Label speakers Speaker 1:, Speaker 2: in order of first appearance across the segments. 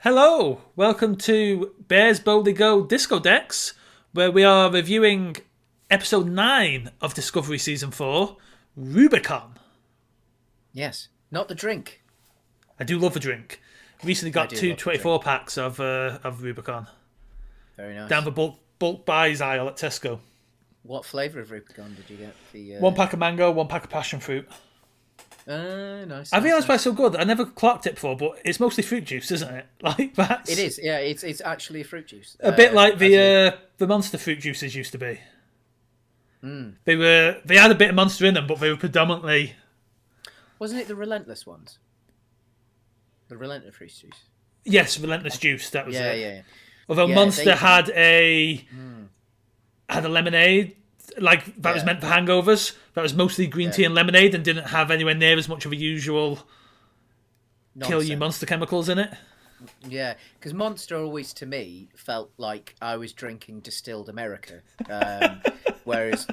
Speaker 1: Hello, welcome to Bears Boldly Go Disco Decks, where we are reviewing episode 9 of Discovery Season 4, Rubicon.
Speaker 2: Yes, not the drink.
Speaker 1: I do love a drink. Recently
Speaker 2: I
Speaker 1: got
Speaker 2: do
Speaker 1: two
Speaker 2: love the
Speaker 1: 24
Speaker 2: drink.
Speaker 1: packs of Rubicon
Speaker 2: Very
Speaker 1: down
Speaker 2: nice.
Speaker 1: the bulk buys aisle at Tesco.
Speaker 2: What flavour of Rubicon did you get?
Speaker 1: One pack of mango, one pack of passion fruit.
Speaker 2: Nice.
Speaker 1: I
Speaker 2: Nice,
Speaker 1: realised why
Speaker 2: nice.
Speaker 1: it's so good. I never clocked it before, but it's mostly fruit juice, isn't it? Like
Speaker 2: It
Speaker 1: that's
Speaker 2: is. Yeah, it's actually a fruit juice.
Speaker 1: a bit like
Speaker 2: As in,
Speaker 1: the Monster fruit juices used to be.
Speaker 2: mm.
Speaker 1: They had a bit of Monster in them, but they were predominantly.
Speaker 2: Wasn't it the Relentless ones? The Relentless fruit juice.
Speaker 1: Yes, Relentless Juice. That was
Speaker 2: Yeah,
Speaker 1: it.
Speaker 2: yeah,
Speaker 1: Although
Speaker 2: yeah.
Speaker 1: Monster had a
Speaker 2: Mm,
Speaker 1: lemonade like that was
Speaker 2: yeah,
Speaker 1: meant for hangovers. That was mostly green
Speaker 2: yeah.
Speaker 1: tea and lemonade, and didn't have anywhere near as much of a usual kill you
Speaker 2: Nonsense.
Speaker 1: monster chemicals in it.
Speaker 2: Yeah, because Monster always to me felt like I was drinking distilled America, whereas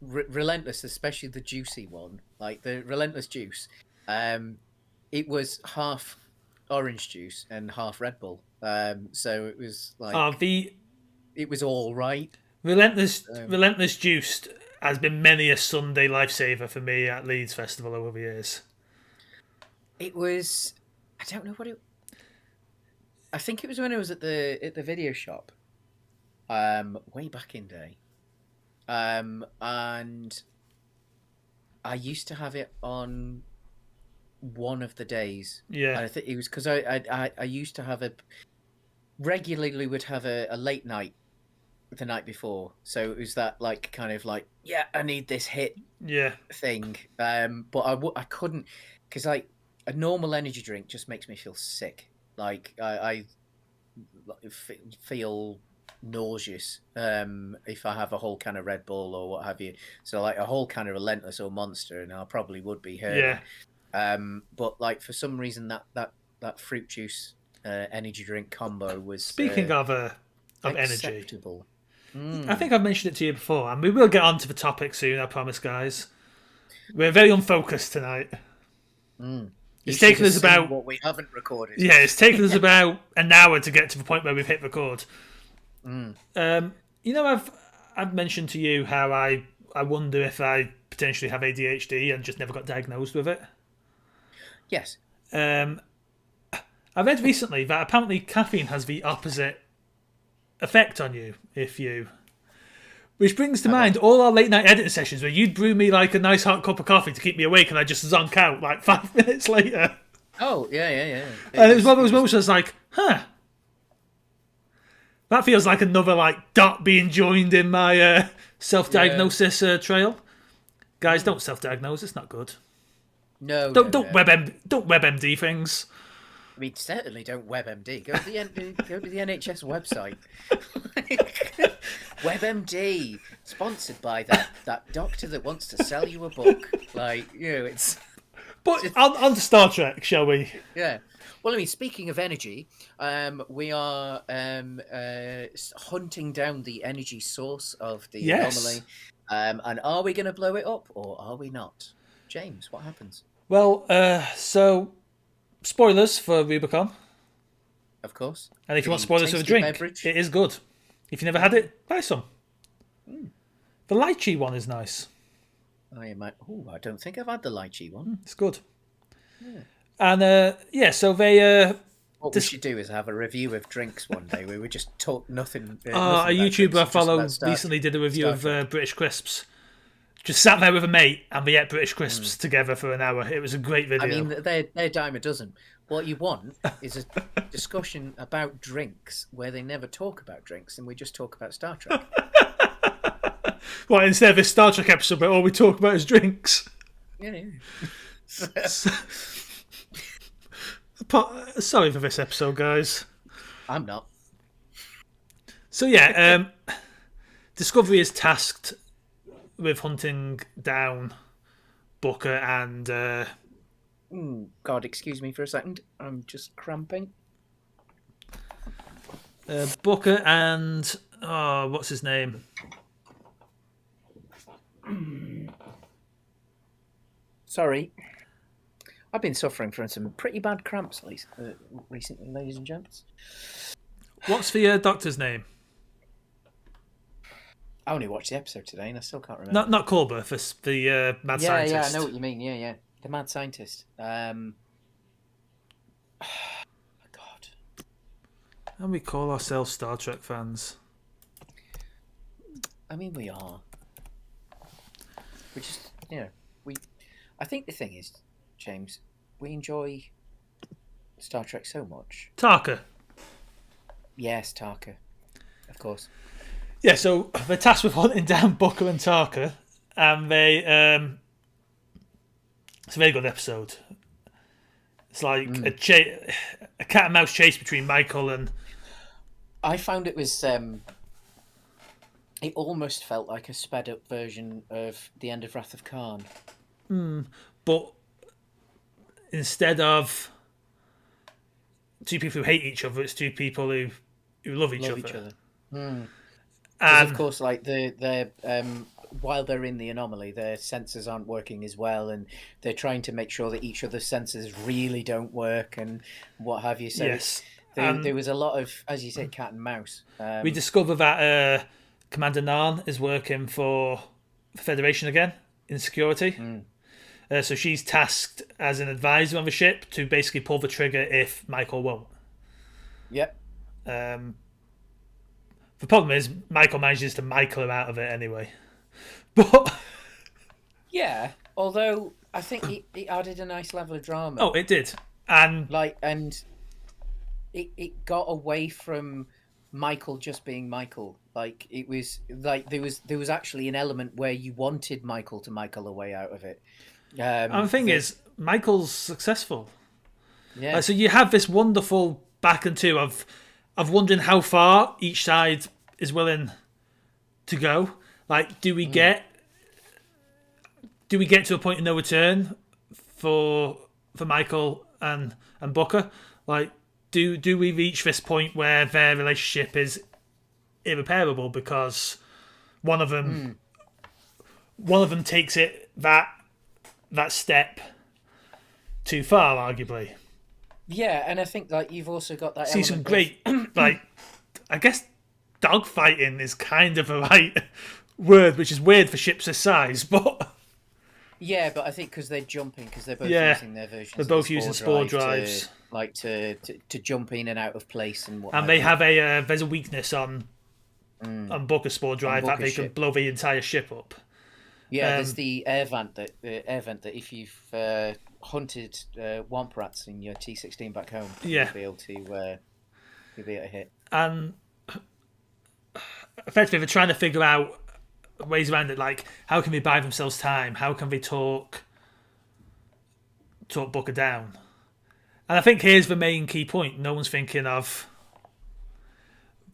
Speaker 2: Relentless, especially the juicy one, like the Relentless juice, it was half orange juice and half Red Bull. So it was like
Speaker 1: The
Speaker 2: it was all right. Um,
Speaker 1: Relentless Juiced has been many a Sunday lifesaver for me at Leeds Festival over the years.
Speaker 2: it was. I don't know what it. I think it was when I was at the video shop, way back in day, and I used to have it on one of the days. And
Speaker 1: Yeah,
Speaker 2: I think it was because I used to have a regularly would have a late night the night before, so it was that like kind of like yeah I need this hit
Speaker 1: yeah.
Speaker 2: thing, but I couldn't because like a normal energy drink just makes me feel sick. Like I feel nauseous if I have a whole can of Red Bull or what have you. So like a whole can of Relentless or Monster, and I probably would be
Speaker 1: Yeah.
Speaker 2: hurting. But like for some reason that fruit juice energy drink combo was
Speaker 1: Speaking of energy,
Speaker 2: acceptable.
Speaker 1: I
Speaker 2: Mm.
Speaker 1: think I've mentioned it to you before, and we will get on to the topic soon. I promise, guys. We're very unfocused tonight.
Speaker 2: Mm. You
Speaker 1: It's
Speaker 2: should
Speaker 1: taken
Speaker 2: have
Speaker 1: us
Speaker 2: seen
Speaker 1: about
Speaker 2: what we haven't recorded.
Speaker 1: It's taken us about an hour to get to the point where we've hit record.
Speaker 2: Mm.
Speaker 1: I've mentioned to you how I wonder if I potentially have ADHD and just never got diagnosed with it.
Speaker 2: Yes.
Speaker 1: Um, I read recently that apparently caffeine has the opposite effect on you if you. Which brings to
Speaker 2: Have I?
Speaker 1: mind all our late night editing sessions where you'd brew me like a nice hot cup of coffee to keep me awake and I just zonk out like 5 minutes later.
Speaker 2: Oh yeah, yeah, yeah.
Speaker 1: And it was one of those moments I was like, huh, that feels like another like dot being joined in my
Speaker 2: Yeah.
Speaker 1: self-diagnosis trail. Guys, don't self-diagnose. It's not good.
Speaker 2: No,
Speaker 1: Don't
Speaker 2: no,
Speaker 1: don't
Speaker 2: no.
Speaker 1: don't WebMD things.
Speaker 2: I mean, certainly don't WebMD. Go to go to the NHS website. WebMD, sponsored by that doctor that wants to sell you a book. Like it's
Speaker 1: But
Speaker 2: just
Speaker 1: on to Star Trek, shall we?
Speaker 2: yeah. Well, I mean, speaking of energy, we are hunting down the energy source of the
Speaker 1: Yes.
Speaker 2: anomaly. And are we going to blow it up or are we not? James, what happens?
Speaker 1: Well, so spoilers for Rubicon,
Speaker 2: Of course,
Speaker 1: and if you want
Speaker 2: the
Speaker 1: spoilers for a
Speaker 2: tasty
Speaker 1: drink,
Speaker 2: beverage.
Speaker 1: it is good. If you never had it, buy some.
Speaker 2: Mm.
Speaker 1: The lychee one is nice.
Speaker 2: I might. Oh, I don't think I've had the lychee one.
Speaker 1: It's good.
Speaker 2: Yeah.
Speaker 1: And so they
Speaker 2: What we
Speaker 1: dis-
Speaker 2: should do is have a review of drinks one day where we just talk nothing.
Speaker 1: a
Speaker 2: Nothing about
Speaker 1: YouTuber
Speaker 2: drinks,
Speaker 1: I
Speaker 2: just
Speaker 1: follow
Speaker 2: about
Speaker 1: recently did a review
Speaker 2: Star
Speaker 1: of
Speaker 2: Trek.
Speaker 1: British crisps. Just sat there with a mate and we ate British crisps together for an hour. It was a great
Speaker 2: I
Speaker 1: video.
Speaker 2: mean, they're a dime a dozen. What you want is a discussion about drinks where they never talk about drinks and we just talk about Star Trek.
Speaker 1: Well, instead of this Star Trek episode where all we talk about is drinks.
Speaker 2: Yeah, yeah.
Speaker 1: Sorry for this episode, guys.
Speaker 2: I'm not.
Speaker 1: So yeah, Discovery is tasked with hunting down Booker and
Speaker 2: God, excuse me for a second. I'm just cramping.
Speaker 1: Booker and what's his name?
Speaker 2: Sorry. I've been suffering from some pretty bad cramps recently, ladies and gents.
Speaker 1: What's the doctor's name?
Speaker 2: I only watched the episode today and I still can't remember.
Speaker 1: Not Culber, the mad scientist.
Speaker 2: Yeah, I know what you mean. Yeah. The mad scientist. God.
Speaker 1: And we call ourselves Star Trek fans.
Speaker 2: I mean, we are. We just, I think the thing is, James, we enjoy Star Trek so much.
Speaker 1: Tarka.
Speaker 2: Yes, Tarka. Of course.
Speaker 1: Yeah, so they're tasked with hunting down Booker and Tarka, and they it's a very good episode. It's like a cat and mouse chase between Michael and.
Speaker 2: I found it was. It almost felt like a sped up version of the end of Wrath of Khan.
Speaker 1: But instead of two people who hate each other, it's two people who love each other.
Speaker 2: Because of course, like they're while they're in the anomaly, their sensors aren't working as well, and they're trying to make sure that each other's sensors really don't work and what have you. So
Speaker 1: yes,
Speaker 2: there was a lot of, as you said, cat and mouse.
Speaker 1: We discover that Commander Narn is working for the Federation again in security. So she's tasked as an advisor on the ship to basically pull the trigger if Michael won't.
Speaker 2: Yep.
Speaker 1: The problem is Michael manages to Michael her out of it anyway. But
Speaker 2: yeah, although I think it added a nice level of drama.
Speaker 1: Oh, it did. And
Speaker 2: it got away from Michael just being Michael. Like it was like there was actually an element where you wanted Michael to Michael a way out of it.
Speaker 1: And the thing is, Michael's successful.
Speaker 2: Yeah.
Speaker 1: So you have this wonderful back and two of wondering how far each side is willing to go. Like, do we get to a point of no return for Michael and Booker? Like, do we reach this point where their relationship is irreparable because one of them takes it that step too far, arguably.
Speaker 2: Yeah, and I think like you've also got that.
Speaker 1: See some great like, I guess dogfighting is kind of a right word, which is weird for ships this size, but.
Speaker 2: Yeah, but I think because they're jumping, because they're both using their versions.
Speaker 1: They're both using spore drives,
Speaker 2: to jump in and out of place and what.
Speaker 1: And they have there's a weakness on Booker's spore drive that they can blow the entire ship up.
Speaker 2: Yeah, there's the air vent that if you've hunted womp rats in your T16 back home, you'll be able to hit.
Speaker 1: And effectively, they're trying to figure out ways around it, like how can they buy themselves time? How can they talk Booker down? And I think here's the main key point. No one's thinking of.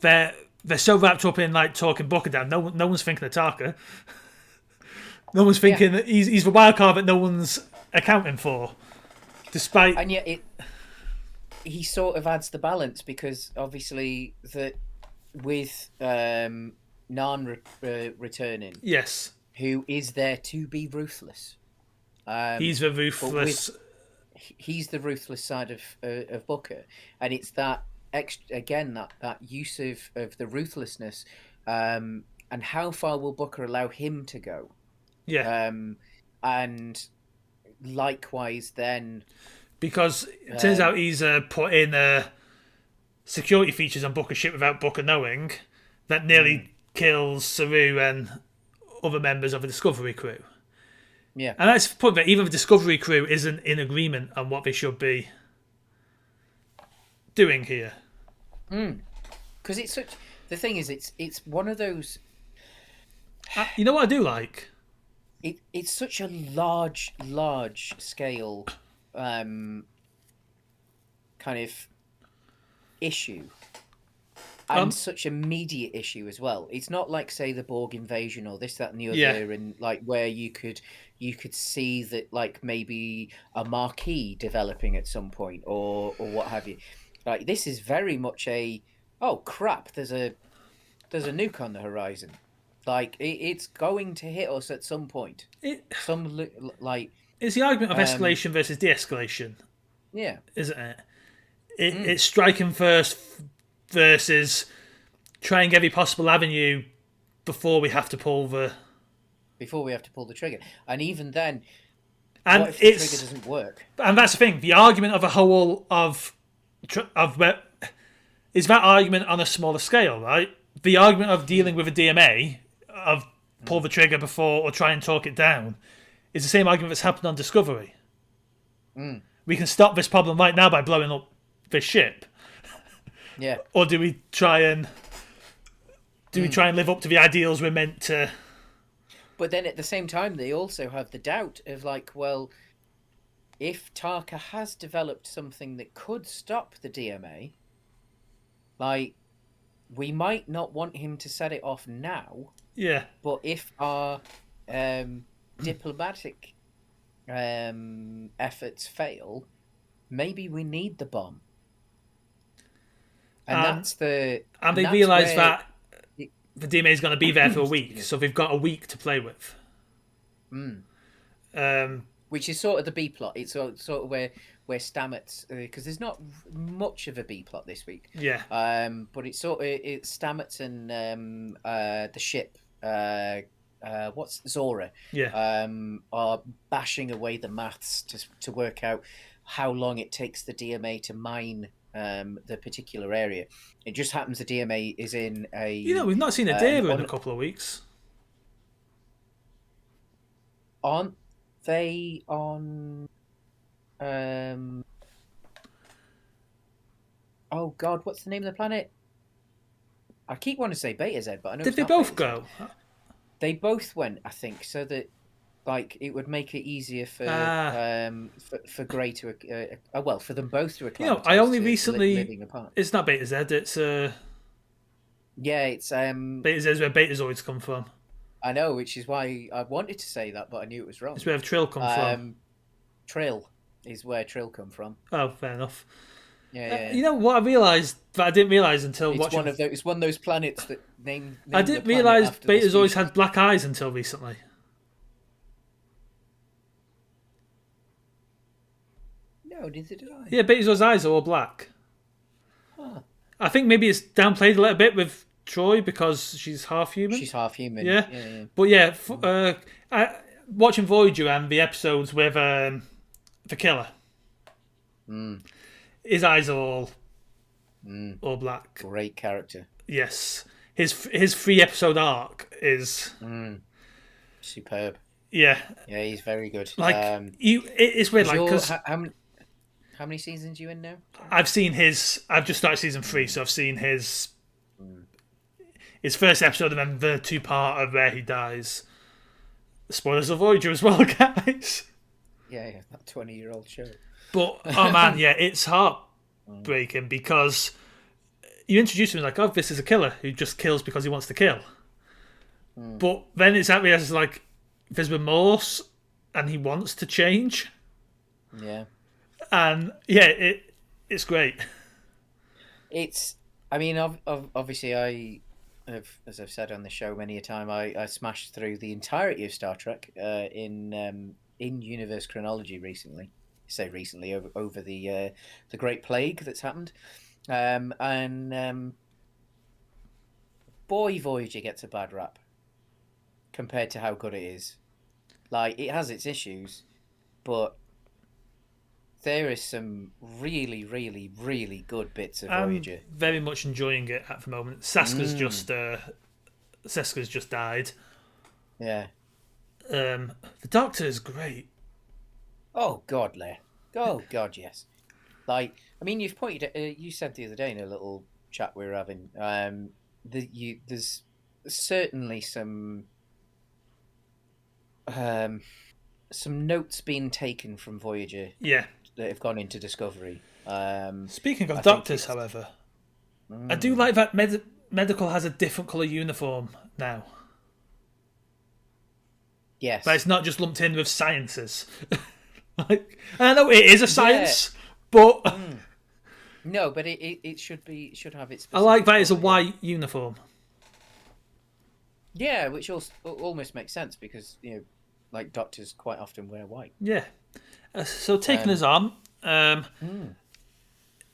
Speaker 1: They're so wrapped up in like talking Booker down. No one's thinking of Tarka. No one's thinking that he's the wild card that no one's accounting for. Despite,
Speaker 2: and yet he sort of adds the balance because obviously that with Narn returning,
Speaker 1: yes,
Speaker 2: who is there to be ruthless.
Speaker 1: He's the ruthless.
Speaker 2: He's the ruthless side of Booker, and it's that that use of the ruthlessness, and how far will Booker allow him to go?
Speaker 1: Yeah.
Speaker 2: And likewise then,
Speaker 1: because it turns out he's put in security features on Booker's ship without Booker knowing that nearly kills Saru and other members of the Discovery crew.
Speaker 2: Yeah.
Speaker 1: And that's the point that even the Discovery crew isn't in agreement on what they should be doing here.
Speaker 2: Because it's such. The thing is, it's one of those.
Speaker 1: You know what I do like?
Speaker 2: It's such a large scale kind of issue, and such immediate issue as well. It's not like, say, the Borg invasion or this, that, and the other, and like where you could see that like maybe a marquee developing at some point or what have you. Like this is very much a crap. There's a nuke on the horizon. Like it's going to hit us at some point.
Speaker 1: It's the argument of escalation versus de-escalation,
Speaker 2: Yeah.
Speaker 1: isn't it? It's striking first versus trying every possible avenue before we have to pull the
Speaker 2: trigger. And even then,
Speaker 1: and
Speaker 2: what if the trigger doesn't work?
Speaker 1: And that's the thing. The argument of a whole of is that argument on a smaller scale, right? The argument of dealing with a DMA of pull the trigger before or try and talk it down is the same argument that's happened on Discovery. We can stop this problem right now by blowing up this ship.
Speaker 2: Yeah.
Speaker 1: Or do we try and live up to the ideals we're meant to?
Speaker 2: But then at the same time, they also have the doubt of like, well, if Tarka has developed something that could stop the DMA, like, we might not want him to set it off now.
Speaker 1: Yeah.
Speaker 2: But if our diplomatic efforts fail, maybe we need the bomb. And
Speaker 1: they realise that the DMA is going to be there for a week, so they've got a week to play with.
Speaker 2: Which is sort of the B plot. It's sort of where Stamets, because there's not much of a B plot this week.
Speaker 1: Yeah.
Speaker 2: But it's Stamets and the ship. What's Zora?
Speaker 1: Yeah.
Speaker 2: Are bashing away the maths to work out how long it takes the DMA to mine the particular area. It just happens the DMA is in a.
Speaker 1: We've not seen a Deva in a couple of weeks.
Speaker 2: Aren't they on? Oh God, what's the name of the planet? I keep wanting to say Beta Z, but I know.
Speaker 1: Did they both go?
Speaker 2: They both went, I think, so that like it would make it easier for Grey to for them both to acclimatize.
Speaker 1: I only recently
Speaker 2: living apart.
Speaker 1: It's not Beta Z. It's
Speaker 2: yeah, it's
Speaker 1: Beta Z is where Betazoids come from.
Speaker 2: I know, which is why I wanted to say that, but I knew it was wrong.
Speaker 1: It's where Trill come from.
Speaker 2: Trill is where Trill come from.
Speaker 1: Oh, fair enough.
Speaker 2: Yeah.
Speaker 1: You know what I realised that I didn't realise until watching.
Speaker 2: It's one of those planets that named
Speaker 1: I didn't realise Betazoids had black eyes until recently.
Speaker 2: No, neither did I.
Speaker 1: Yeah, Betazoid's eyes are all black.
Speaker 2: Huh.
Speaker 1: I think maybe it's downplayed a little bit with Troy because she's half human.
Speaker 2: She's half human.
Speaker 1: Yeah.
Speaker 2: Yeah.
Speaker 1: But yeah, watching Voyager and the episodes with the killer. His eyes are all black.
Speaker 2: Great character.
Speaker 1: Yes, his 3-episode arc is
Speaker 2: superb.
Speaker 1: Yeah,
Speaker 2: he's very good.
Speaker 1: Like it's weird. Like because
Speaker 2: how many seasons are you in now?
Speaker 1: I've seen his. I've just started season 3, so I've seen his first episode and then the 2-part of where he dies. Spoilers of Voyager as well, guys.
Speaker 2: Yeah, that 20-year-old show.
Speaker 1: But oh man, yeah, it's heartbreaking because you introduce him like, oh, this is a killer who just kills because he wants to kill. But then it's that realizes like there's remorse and he wants to change.
Speaker 2: Yeah.
Speaker 1: And yeah, it's great.
Speaker 2: I mean, obviously, I have, as I've said on the show many a time, I smashed through the entirety of Star Trek in universe chronology recently. I say recently over the Great Plague that's happened, and boy, Voyager gets a bad rap compared to how good it is. Like, it has its issues, but there is some really, really, really good bits of Voyager.
Speaker 1: I'm very much enjoying it at the moment. Seska's just died.
Speaker 2: Yeah.
Speaker 1: The Doctor is great.
Speaker 2: Oh God, Leigh. Oh God, yes. Like, I mean, you've pointed. You said the other day in a little chat we were having. There's certainly some notes being taken from Voyager.
Speaker 1: Yeah.
Speaker 2: That have gone into Discovery.
Speaker 1: Speaking of Doctors, however, I do like that Medical has a different colour uniform now.
Speaker 2: Yes.
Speaker 1: But it's not just lumped in with sciences. Like, I know it is a science, but
Speaker 2: no, but it should have its.
Speaker 1: I like that it's a white uniform.
Speaker 2: Yeah, which also almost makes sense because like doctors quite often wear white.
Speaker 1: Yeah. So taking us
Speaker 2: Um,
Speaker 1: on,
Speaker 2: mm,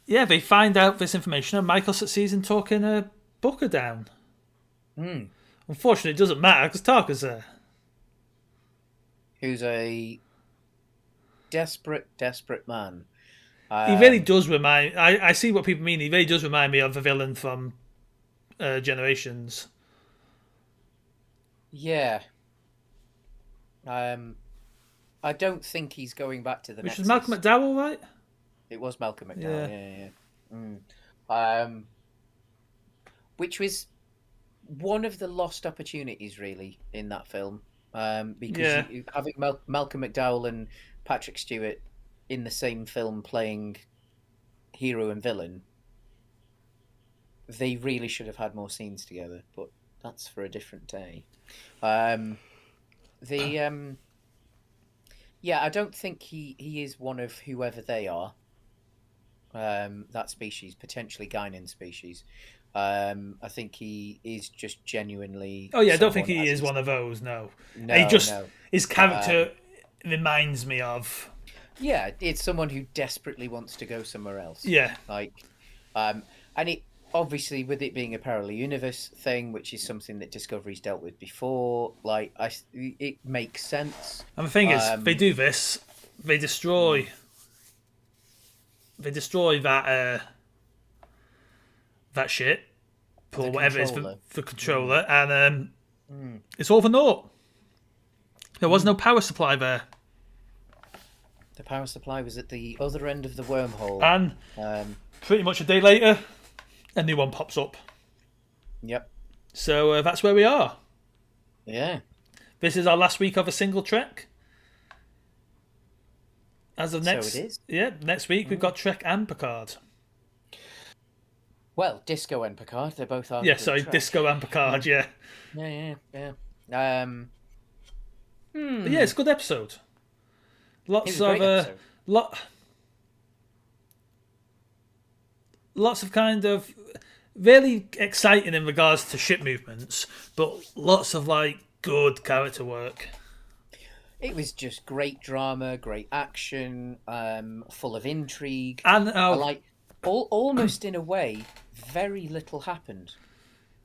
Speaker 1: yeah, they find out this information, and Michael succeeds in talking Booker down.
Speaker 2: mm.
Speaker 1: Unfortunately, it doesn't matter because Tarka's there.
Speaker 2: Who's a desperate man.
Speaker 1: He really
Speaker 2: Um,
Speaker 1: does remind. I see what people mean. He really does remind me of the villain from Generations,
Speaker 2: yeah. Um, I don't think he's going back to the
Speaker 1: which was Malcolm
Speaker 2: Nexus.
Speaker 1: McDowell, right?
Speaker 2: It was Malcolm McDowell.
Speaker 1: Yeah.
Speaker 2: Yeah, yeah. Um, which was one of the lost opportunities, really, in that film. Because
Speaker 1: Yeah.
Speaker 2: having Malcolm McDowell and Patrick Stewart in the same film playing hero and villain, they really should have had more scenes together. But that's for a different day. Um, the Yeah, I don't think he is one of whoever they are. That species, potentially Guinan species. I think he is just genuinely
Speaker 1: Oh yeah, I don't think
Speaker 2: someone
Speaker 1: he
Speaker 2: as
Speaker 1: is
Speaker 2: he's
Speaker 1: one of those. No, he
Speaker 2: no,
Speaker 1: just
Speaker 2: no.
Speaker 1: his
Speaker 2: Um,
Speaker 1: character reminds me of.
Speaker 2: yeah, it's someone who desperately wants to go somewhere else.
Speaker 1: Yeah,
Speaker 2: Like, um, and it obviously with it being a parallel universe thing, which is something that Discovery's dealt with before. It makes sense.
Speaker 1: and the thing is, they
Speaker 2: Um,
Speaker 1: do this. They destroy.
Speaker 2: mm,
Speaker 1: They destroy that shit
Speaker 2: the
Speaker 1: or whatever it is
Speaker 2: controller.
Speaker 1: the
Speaker 2: Mm,
Speaker 1: controller, and
Speaker 2: mm.
Speaker 1: it's all for naught. There was
Speaker 2: Mm.
Speaker 1: no power supply there,
Speaker 2: The power supply was at the other end of the wormhole.
Speaker 1: and
Speaker 2: Um,
Speaker 1: pretty much a day later, a new one pops up.
Speaker 2: yep.
Speaker 1: So that's where we are.
Speaker 2: Yeah.
Speaker 1: This is our last week of a single Trek. As of
Speaker 2: So it is.
Speaker 1: next week we've
Speaker 2: Mm.
Speaker 1: got Trek and Picard.
Speaker 2: Well, Disco and Picard, they're both
Speaker 1: Yeah,
Speaker 2: arguably
Speaker 1: sorry,
Speaker 2: Trek.
Speaker 1: Disco and Picard.
Speaker 2: Mm.
Speaker 1: Yeah,
Speaker 2: Yeah.
Speaker 1: but yeah, it's a good episode.
Speaker 2: It
Speaker 1: Lots
Speaker 2: was a
Speaker 1: of
Speaker 2: great episode.
Speaker 1: lot, lots of kind of really exciting in regards to ship movements, but lots of like good character work.
Speaker 2: It was just great drama, great action, full of intrigue.
Speaker 1: And
Speaker 2: I like almost in a way, very little happened.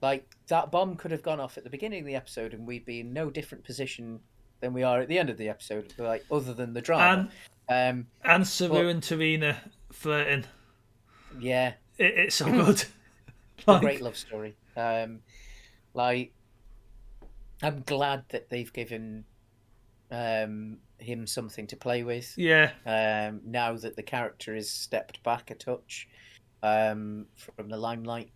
Speaker 2: Like that bomb could have gone off at the beginning of the episode, and we'd be in no different position than we are at the end of the episode. Like other than the drama.
Speaker 1: and Saru
Speaker 2: But
Speaker 1: and Tarina flirting.
Speaker 2: yeah,
Speaker 1: It's so good.
Speaker 2: a
Speaker 1: Like,
Speaker 2: great love story. Like I'm glad that they've given him something to play with.
Speaker 1: yeah,
Speaker 2: Now that the character is stepped back a touch from the limelight,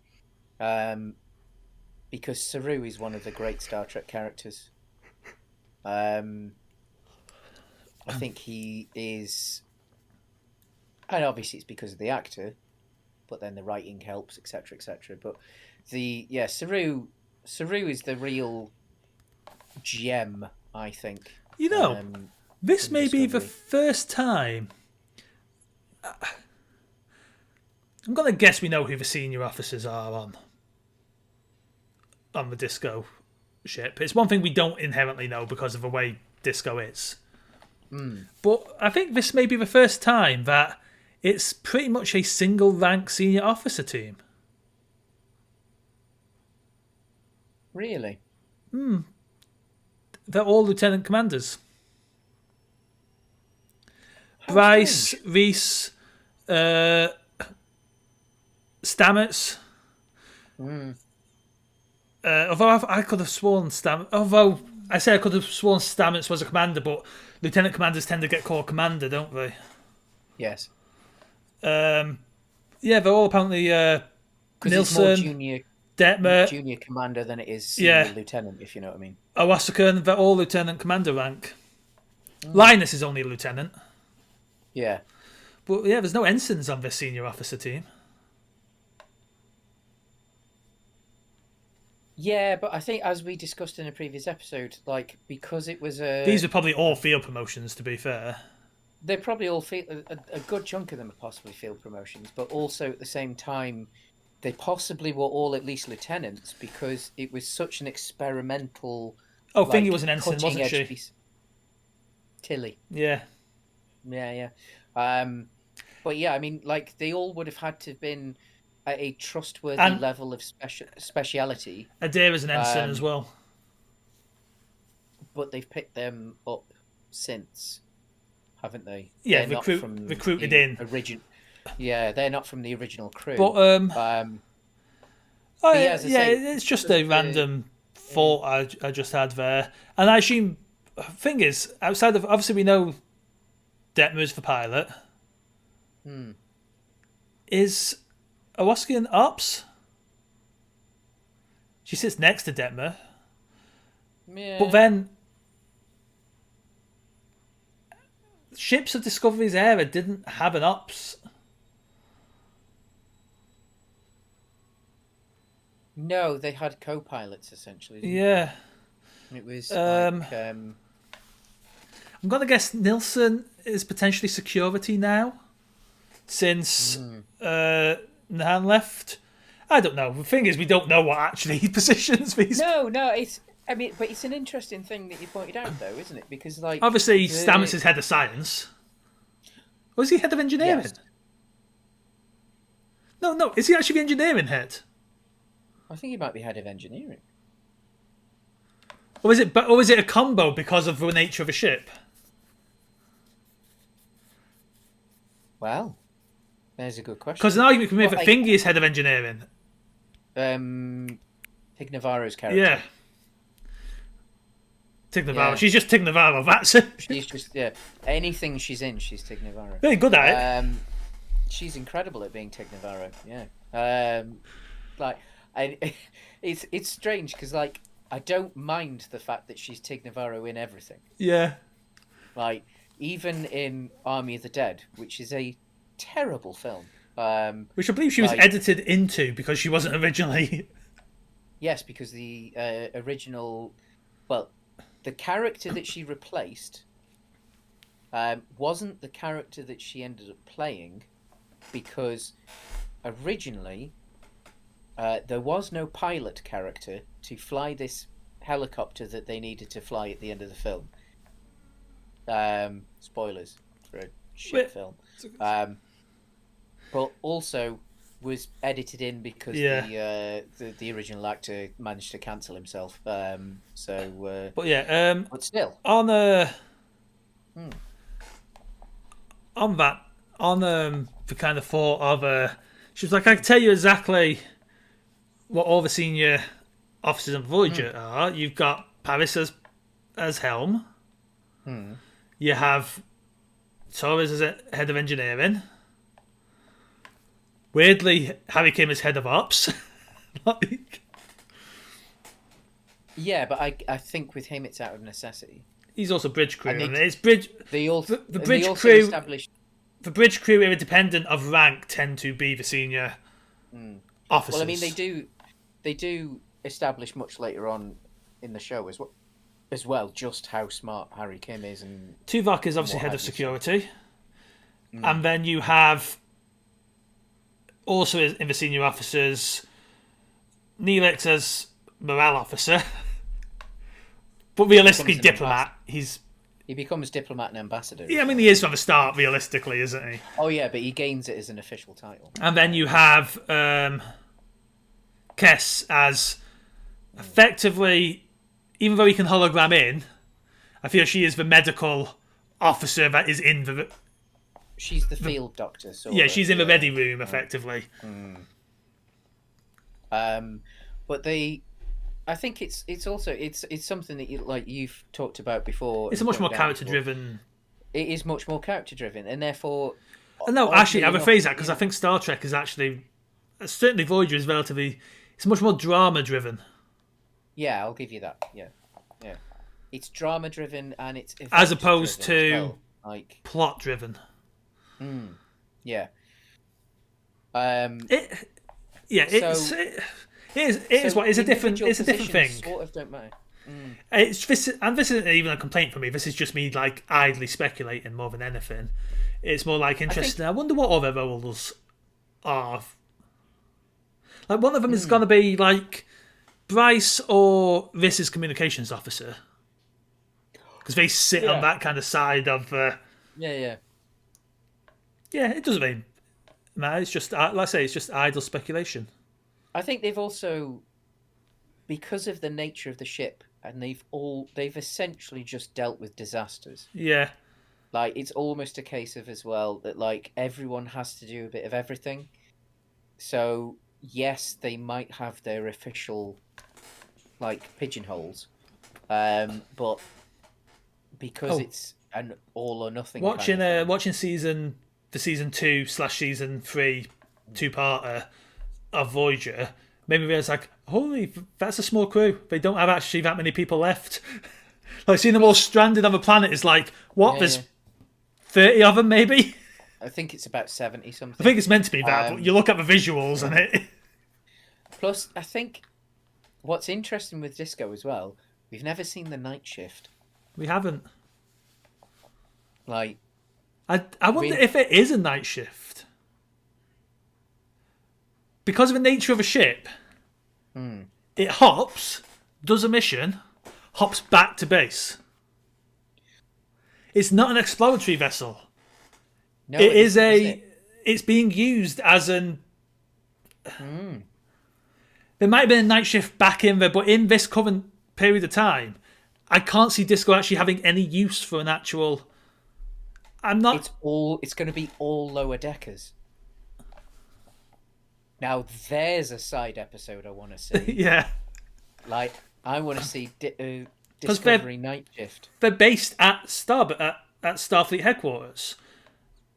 Speaker 2: because Saru is one of the great Star Trek characters. I think he is, and obviously it's because of the actor, but then the writing helps, etc., etc. But Saru is the real gem, I think.
Speaker 1: you know, this
Speaker 2: In
Speaker 1: may be the
Speaker 2: Discovery.
Speaker 1: first time. I'm gonna guess we know who the senior officers are on the Disco ship. It's one thing we don't inherently know because of the way Disco is. But I think this may be the first time that it's pretty much a single rank senior officer team.
Speaker 2: Really?
Speaker 1: They're all lieutenant commanders.
Speaker 2: How
Speaker 1: Bryce,
Speaker 2: strange.
Speaker 1: Reese, Stamets. Although I could have sworn although I say I could have sworn Stamets was a commander, but lieutenant commanders tend to get called commander, don't they?
Speaker 2: Yes.
Speaker 1: Yeah, they're all apparently
Speaker 2: Because it's more
Speaker 1: Nilsson, Detmer,
Speaker 2: junior commander than it is senior
Speaker 1: yeah,
Speaker 2: lieutenant, if you know what I mean.
Speaker 1: Owasaka, they're all lieutenant commander rank. Linus is only a lieutenant.
Speaker 2: Yeah.
Speaker 1: But yeah, there's no ensigns on this senior officer team.
Speaker 2: Yeah, but I think as we discussed in a previous episode, like because it was
Speaker 1: These are probably all field promotions, to be fair.
Speaker 2: they probably all feel a good chunk of them are possibly field promotions, but also at the same time, they possibly were all at least lieutenants because it was such an experimental.
Speaker 1: Oh, Thingy was an ensign,
Speaker 2: cutting
Speaker 1: wasn't
Speaker 2: edge
Speaker 1: she?
Speaker 2: piece. Tilly.
Speaker 1: Yeah.
Speaker 2: Yeah. But yeah, I mean, like they all would have had to have been at a trustworthy
Speaker 1: And
Speaker 2: level of speciality.
Speaker 1: Adair is an ensign as well.
Speaker 2: But they've picked them up since, haven't they?
Speaker 1: Yeah,
Speaker 2: They're not from
Speaker 1: recruited
Speaker 2: the
Speaker 1: in.
Speaker 2: original. Yeah, they're not from the original crew.
Speaker 1: But
Speaker 2: But yeah, as I
Speaker 1: yeah,
Speaker 2: say,
Speaker 1: it's just a random thought I just had there. And I assume, thing is, outside of obviously we know Detmer's the pilot. Is Owoski an ops? She sits next to Detmer.
Speaker 2: Yeah.
Speaker 1: But then ships of Discovery's era didn't have an ops.
Speaker 2: No, they had co-pilots essentially.
Speaker 1: Yeah.
Speaker 2: It was
Speaker 1: I'm gonna guess Nilsson is potentially security now, since Nahan left. I don't know. The thing is, we don't know what actually positions these.
Speaker 2: No, it's. I mean, but it's an interesting thing that you pointed out, though, isn't it? Because like
Speaker 1: obviously Stamets is head of science. Was he head of engineering?
Speaker 2: Yes.
Speaker 1: No. Is he actually the engineering head?
Speaker 2: I think he might be head of engineering.
Speaker 1: Or is it a combo because of the nature of a ship?
Speaker 2: Well, there's a good question.
Speaker 1: Because an argument can be that Thingy is head of engineering.
Speaker 2: Tig Navarro's character.
Speaker 1: Yeah. Tig Navarro. Yeah. She's just Tig Navarro. That's it.
Speaker 2: She's just anything she's in, she's Tig Navarro.
Speaker 1: Very good at
Speaker 2: it. She's incredible at being Tig Navarro. Yeah. It's strange because like I don't mind the fact that she's Tig Navarro in everything.
Speaker 1: Yeah.
Speaker 2: Like even in Army of the Dead, which is a terrible film.
Speaker 1: Which I believe she was edited into because she wasn't originally.
Speaker 2: Yes, because the original, well, the character that she replaced wasn't the character that she ended up playing, because originally there was no pilot character to fly this helicopter that they needed to fly at the end of the film. Spoilers for a shit film. But also was edited in because the original actor managed to cancel himself. But still
Speaker 1: on the kind of thought of she was like, I can tell you exactly what all the senior officers on Voyager are. You've got Paris as helm. You have Torres as head of engineering. Weirdly, Harry Kim is head of ops.
Speaker 2: Yeah, but I think with him it's out of necessity.
Speaker 1: He's also bridge crew. It's bridge. The bridge crew.
Speaker 2: Established...
Speaker 1: The bridge crew, independent of rank, tend to be the senior officers.
Speaker 2: Well, I mean, they do establish much later on in the show as well just how smart Harry Kim is, and
Speaker 1: Tuvok is obviously head of security, and then you have also in the senior officers Neelix as morale officer, but realistically diplomat.
Speaker 2: He becomes diplomat and ambassador.
Speaker 1: Yeah, I mean he is from the start, realistically, isn't he?
Speaker 2: Oh yeah, but he gains it as an official title.
Speaker 1: And then you have Kess as effectively, even though he can hologram in, I feel she is the medical officer that is in the.
Speaker 2: She's the field doctor.
Speaker 1: She's in the ready room, effectively.
Speaker 2: But I think it's also something that you've talked about before.
Speaker 1: It's a much more character driven.
Speaker 2: It is much more character driven, and therefore.
Speaker 1: No, actually, I rephrase that because I think Star Trek is actually, certainly Voyager is relatively. It's much more drama driven.
Speaker 2: Yeah, I'll give you that. Yeah. It's drama driven and it's
Speaker 1: as opposed to plot driven.
Speaker 2: Yeah.
Speaker 1: It is a different thing.
Speaker 2: Sort of don't matter.
Speaker 1: This isn't even a complaint for me. This is just me like idly speculating more than anything. It's more like interesting. I wonder what other roles are. Like one of them is going to be like Bryce or this is communications officer. because they sit on that kind of side of.
Speaker 2: Yeah.
Speaker 1: Yeah, it doesn't mean. Man, it's just like I say, it's just idle speculation.
Speaker 2: I think they've also, because of the nature of the ship, and they've essentially just dealt with disasters.
Speaker 1: Yeah.
Speaker 2: Like, it's almost a case of as well that like everyone has to do a bit of everything. So yes, they might have their official like pigeonholes, but because it's an all or nothing.
Speaker 1: Watching season 2/season 3 2-parter of Voyager made me realize like, holy, that's a small crew. They don't have actually that many people left. Like seeing them all stranded on the planet is like, what? There's 30 of them, maybe.
Speaker 2: I think it's about 70 something.
Speaker 1: I think it's meant to be that, but you look at the visuals and it.
Speaker 2: Plus, I think what's interesting with Disco as well, we've never seen the night shift.
Speaker 1: We haven't.
Speaker 2: Like,
Speaker 1: I wonder if it is a night shift. Because of the nature of a ship, it hops, does a mission, hops back to base. It's not an exploratory vessel.
Speaker 2: No,
Speaker 1: it is it's being used as an. There might have been a night shift back in there, but in this current period of time, I can't see Disco actually having any use for an actual. I'm not.
Speaker 2: It's going to be all lower deckers. Now there's a side episode I want to see.
Speaker 1: Yeah.
Speaker 2: Like I want to see Discovery Night Shift.
Speaker 1: They're based at Starfleet headquarters.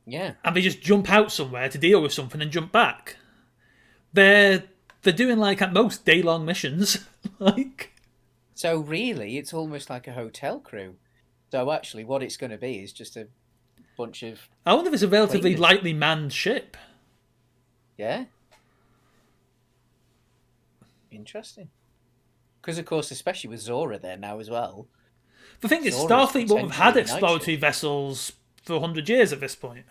Speaker 2: Yeah.
Speaker 1: And they just jump out somewhere to deal with something and jump back. They're doing like at most day-long missions. Like.
Speaker 2: So really, it's almost like a hotel crew. So actually, what it's going to be is just a bunch of.
Speaker 1: I wonder if it's a relatively lightly manned ship.
Speaker 2: Yeah. Interesting. Because, of course, especially with Zora there now as well.
Speaker 1: The thing is, Starfleet won't have had exploratory vessels for 100 years at this point.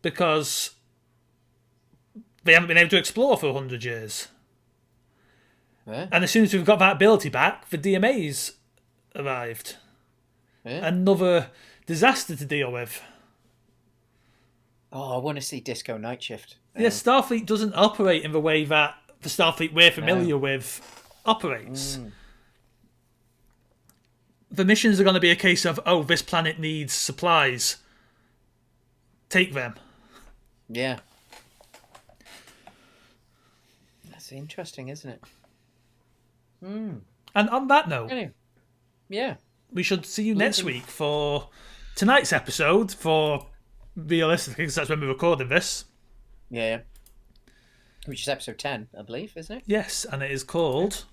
Speaker 1: Because they haven't been able to explore for 100 years.
Speaker 2: Yeah.
Speaker 1: And as soon as we've got that ability back, the DMA's arrived.
Speaker 2: Yeah.
Speaker 1: Another disaster to deal with.
Speaker 2: Oh, I want to see Disco Night Shift.
Speaker 1: Yeah, Starfleet doesn't operate in the way that the Starfleet we're familiar with operates. The missions are going to be a case of, this planet needs supplies. Take them.
Speaker 2: Yeah. That's interesting, isn't it?
Speaker 1: And on that note,
Speaker 2: yeah,
Speaker 1: we should see you next week for tonight's episode, for realistically, because that's when we're recording this.
Speaker 2: Yeah. Which is episode 10, I believe, isn't it?
Speaker 1: Yes, and it is called...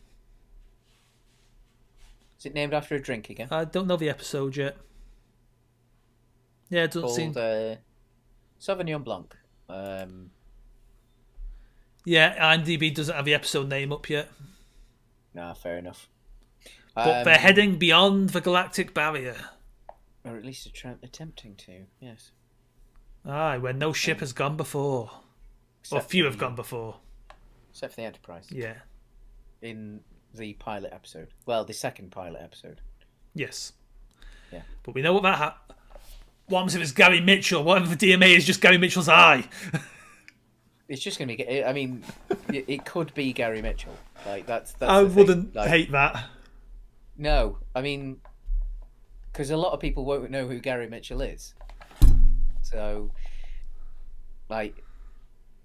Speaker 2: Is it named after a drink again?
Speaker 1: I don't know the episode yet. Yeah, it doesn't seem...
Speaker 2: Sauvignon Blanc.
Speaker 1: Yeah, IMDb doesn't have the episode name up yet.
Speaker 2: Nah, fair enough.
Speaker 1: But they're heading beyond the galactic barrier.
Speaker 2: Or at least attempting to, yes.
Speaker 1: Aye, where no ship has gone before. Or few have gone before.
Speaker 2: Except for the Enterprise.
Speaker 1: Yeah.
Speaker 2: In the pilot episode. Well, the second pilot episode.
Speaker 1: Yes.
Speaker 2: Yeah.
Speaker 1: But we know what what happens if it's Gary Mitchell? What if the DMA is just Gary Mitchell's eye?
Speaker 2: It's just going to be... I mean, it could be Gary Mitchell. Like, that's
Speaker 1: I wouldn't hate that.
Speaker 2: No. I mean... Because a lot of people won't know who Gary Mitchell is. So... Like...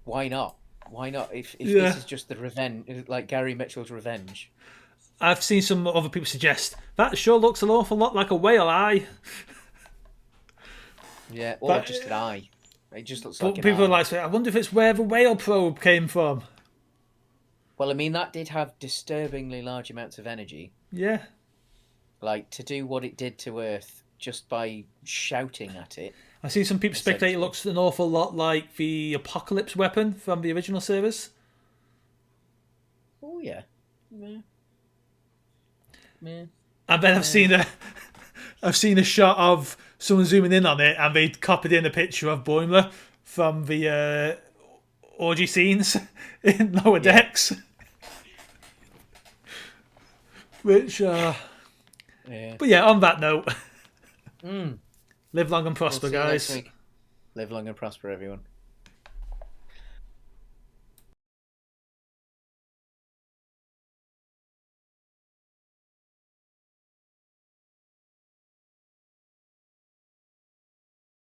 Speaker 2: Why not? Why not? If this is just the revenge... Like, Gary Mitchell's revenge.
Speaker 1: I've seen some other people suggest, that sure looks an awful lot like a whale eye.
Speaker 2: Yeah, or just an eye. It just looks like an
Speaker 1: people
Speaker 2: eye.
Speaker 1: are like, I wonder if it's where the whale probe came from.
Speaker 2: Well, I mean, that did have disturbingly large amounts of energy.
Speaker 1: Yeah.
Speaker 2: Like, to do what it did to Earth just by shouting at it.
Speaker 1: I see some people speculate it looks an awful lot like the Apocalypse weapon from the original series.
Speaker 2: Oh, yeah. Yeah.
Speaker 1: And then I've seen a shot of someone zooming in on it, and they copied in a picture of Boimler from the orgy scenes in Lower Decks. Which,
Speaker 2: Yeah.
Speaker 1: But yeah, on that note,
Speaker 2: Mm.
Speaker 1: live long and
Speaker 2: We'll
Speaker 1: prosper,
Speaker 2: see you next
Speaker 1: guys.
Speaker 2: week. Live long and prosper, everyone.